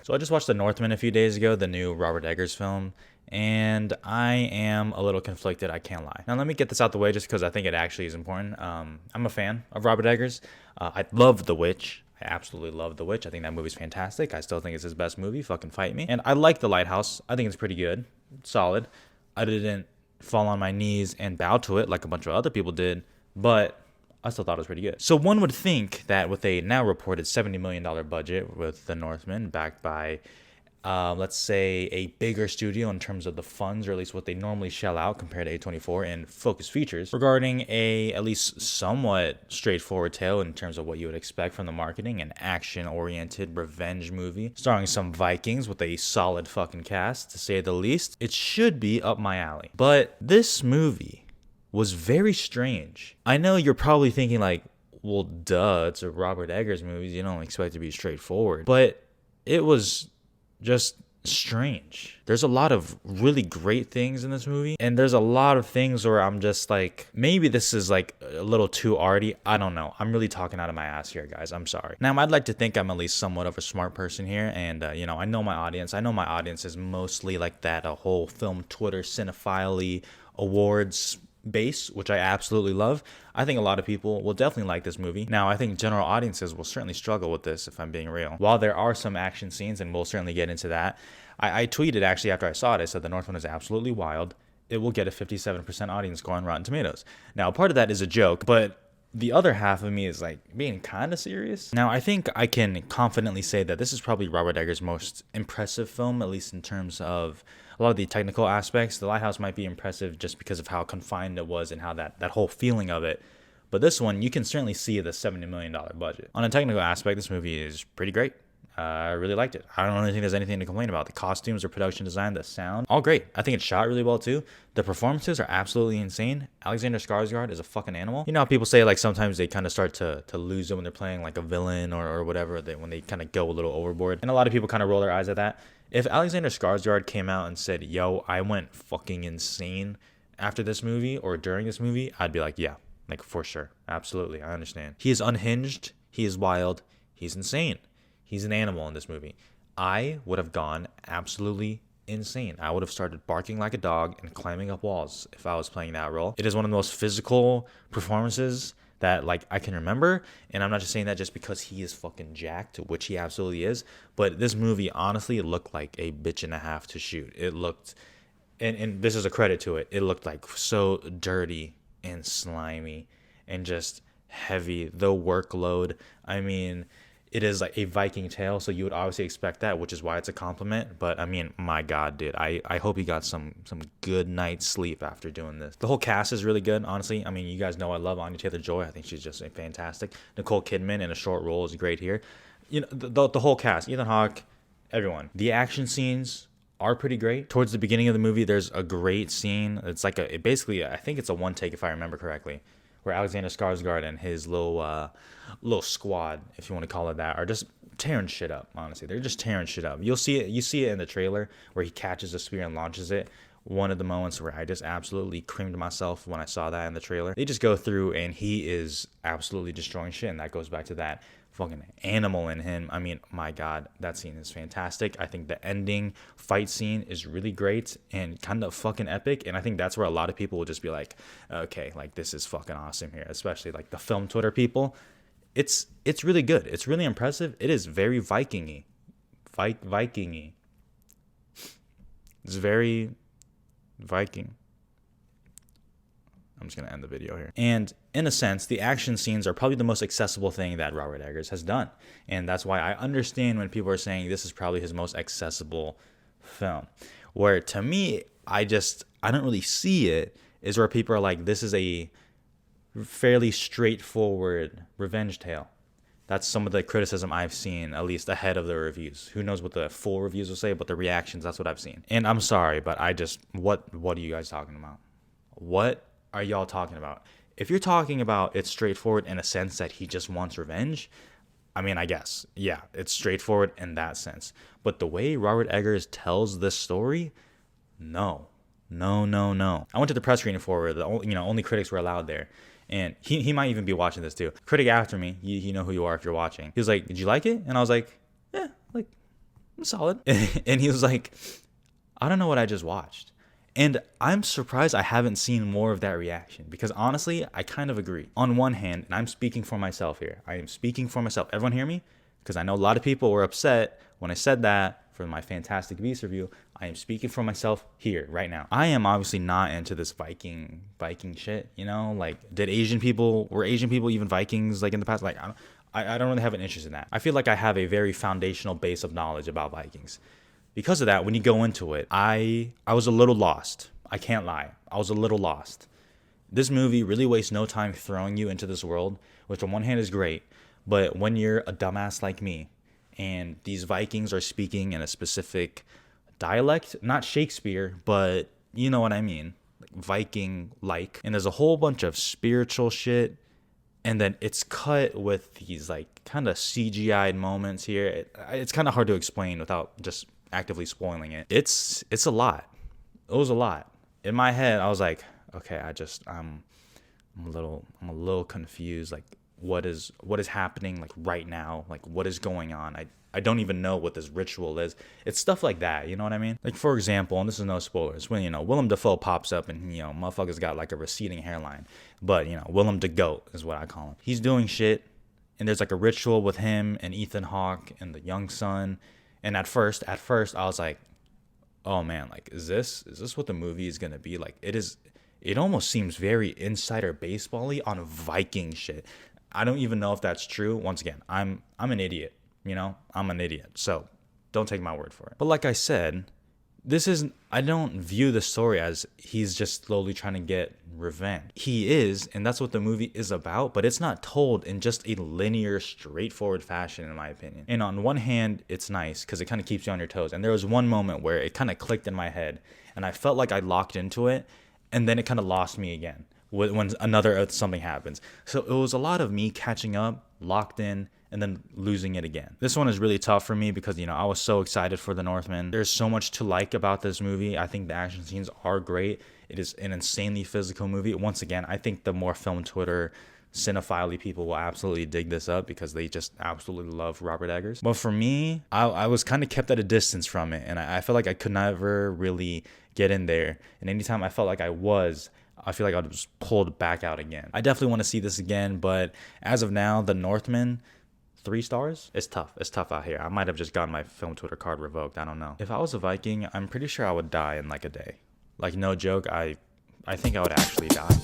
So I just watched The Northman a few days ago, the new Robert Eggers film, and I am a little conflicted, I can't lie. Now let me get this out the way just because I think it actually is important. I'm a fan of Robert Eggers. I love The Witch. I absolutely love The Witch. I think that movie's fantastic. I still think it's his best movie. Fucking fight me. And I like The Lighthouse. I think it's pretty good. Solid. I didn't fall on my knees and bow to it like a bunch of other people did, but I still thought it was pretty good. So one would think that with a now reported $70 million budget with The Northman, backed by, let's say, a bigger studio in terms of the funds, or at least what they normally shell out compared to A24 and Focus Features, regarding a at least somewhat straightforward tale in terms of what you would expect from the marketing, an action-oriented revenge movie starring some Vikings with a solid fucking cast, to say the least, it should be up my alley. But this movie was very strange. I know you're probably thinking like, well, duh, it's a Robert Eggers movie. You don't expect it to be straightforward. But it was just strange. There's a lot of really great things in this movie, and there's a lot of things where I'm just like, maybe this is like a little too arty. I don't know. I'm really talking out of my ass here, guys. I'm sorry. Now, I'd like to think I'm at least somewhat of a smart person here, and I know my audience. I know my audience is mostly like that, a whole film Twitter cinephile awards base, which I absolutely love. I think a lot of people will definitely like this movie. Now, I think general audiences will certainly struggle with this, if I'm being real. While there are some action scenes, and we'll certainly get into that, I tweeted actually after I saw it, I said The Northman is absolutely wild. It will get a 57% audience score on Rotten Tomatoes. Now, part of that is a joke, but the other half of me is like being kind of serious. Now, I think I can confidently say that this is probably Robert Eggers' most impressive film, at least in terms of a lot of the technical aspects. The Lighthouse might be impressive just because of how confined it was and how that whole feeling of it. But this one, you can certainly see the $70 million budget. On a technical aspect, this movie is pretty great. I really liked it. I don't really think there's anything to complain about. The costumes or production design, the sound, all great. I think it's shot really well too. The performances are absolutely insane. Alexander Skarsgård is a fucking animal. You know how people say like sometimes they kind of start to lose it when they're playing like a villain or whatever, when they kind of go a little overboard. And a lot of people kind of roll their eyes at that. If Alexander Skarsgård came out and said, yo, I went fucking insane after this movie or during this movie, I'd be like, yeah, like for sure. Absolutely. I understand. He is unhinged. He is wild. He's insane. He's an animal in this movie. I would have gone absolutely insane. I would have started barking like a dog and climbing up walls if I was playing that role. It is one of the most physical performances that like I can remember, and I'm not just saying that just because he is fucking jacked, which he absolutely is, but this movie honestly looked like a bitch and a half to shoot. It looked, and this is a credit to it, it looked like so dirty and slimy and just heavy. The workload, I mean, it is like a Viking tale, so you would obviously expect that, which is why it's a compliment. But I mean, my God, dude, I hope he got some good night's sleep after doing this. The whole cast is really good, honestly. I mean, you guys know I love Anya Taylor-Joy. I think she's just fantastic. Nicole Kidman in a short role is great here. You know, the whole cast, Ethan Hawke, everyone. The action scenes are pretty great. Towards the beginning of the movie, there's a great scene. It's like basically, I think it's a one take if I remember correctly, where Alexander Skarsgård and his little squad, if you want to call it that, are just tearing shit up. Honestly, they're just tearing shit up. You see it in the trailer where he catches a spear and launches it. One of the moments where I just absolutely creamed myself when I saw that in the trailer. They just go through and he is absolutely destroying shit, and that goes back to that fucking animal in him. I mean, my God, that scene is fantastic. I think the ending fight scene is really great and kind of fucking epic, and I think that's where a lot of people will just be like, okay, like this is fucking awesome here, especially like the film Twitter people. It's really good. It's really impressive. It is very Viking-y. Viking-y. It's very Viking. I'm just going to end the video here. And in a sense, the action scenes are probably the most accessible thing that Robert Eggers has done. And that's why I understand when people are saying this is probably his most accessible film. Where to me, I don't really see it, is where people are like, this is a fairly straightforward revenge tale. That's some of the criticism I've seen, at least ahead of the reviews. Who knows what the full reviews will say, but the reactions, that's what I've seen. And I'm sorry, but what are you guys talking about? What are y'all talking about? If you're talking about it's straightforward in a sense that he just wants revenge, I mean, I guess, yeah, it's straightforward in that sense. But the way Robert Eggers tells this story, no. I went to the press screening for it. Only critics were allowed there. And he might even be watching this too. Critic after me, you know who you are if you're watching. He was like, did you like it? And I was like, yeah, like, solid. And he was like, I don't know what I just watched. And I'm surprised I haven't seen more of that reaction because honestly, I kind of agree. On one hand, and I'm speaking for myself here. I am speaking for myself. Everyone hear me? Because I know a lot of people were upset when I said that for my Fantastic Beasts review. I am speaking for myself here right now. I am obviously not into this Viking shit, you know? Like, were Asian people even Vikings like in the past? Like, I don't really have an interest in that. I feel like I have a very foundational base of knowledge about Vikings. Because of that, when you go into it, I was a little lost. I can't lie. I was a little lost. This movie really wastes no time throwing you into this world, which on one hand is great, but when you're a dumbass like me, and these Vikings are speaking in a specific dialect, not Shakespeare, but you know what I mean, like Viking-like, and there's a whole bunch of spiritual shit, and then it's cut with these like kind of CGI'd moments here. It's kind of hard to explain without just actively spoiling it. It's a lot. It was a lot. In my head, I was like, okay, I'm a little confused. Like, what is happening like right now? Like, what is going on? I don't even know what this ritual is. It's stuff like that, you know what I mean? Like, for example, and this is no spoilers, when, Willem Dafoe pops up and, motherfucker's got like a receding hairline. But, Willem the Goat is what I call him. He's doing shit, and there's like a ritual with him and Ethan Hawke and the young son. And at first, I was like, oh man, like, is this what the movie is gonna be? Like, it almost seems very insider baseball-y on Viking shit. I don't even know if that's true. Once again, I'm an idiot, I'm an idiot. So don't take my word for it. But like I said, I don't view the story as he's just slowly trying to get revenge. He is, and that's what the movie is about, but it's not told in just a linear, straightforward fashion, in my opinion. And on one hand, it's nice because it kind of keeps you on your toes. And there was one moment where it kind of clicked in my head, and I felt like I locked into it, and then it kind of lost me again when something happens. So it was a lot of me catching up, locked in, and then losing it again. This one is really tough for me because, I was so excited for the Northman. There's so much to like about this movie. I think the action scenes are great. It is an insanely physical movie. Once again, I think the more film Twitter cinephile people will absolutely dig this up because they just absolutely love Robert Eggers. But for me, I was kind of kept at a distance from it, and I felt like I could never really get in there. And anytime I felt like I feel like I was pulled back out again. I definitely want to see this again, but as of now, the Northman, 3 stars? It's tough. It's tough out here. I might have just gotten my film Twitter card revoked. I don't know. If I was a Viking, I'm pretty sure I would die in like a day. Like, no joke, I think I would actually die.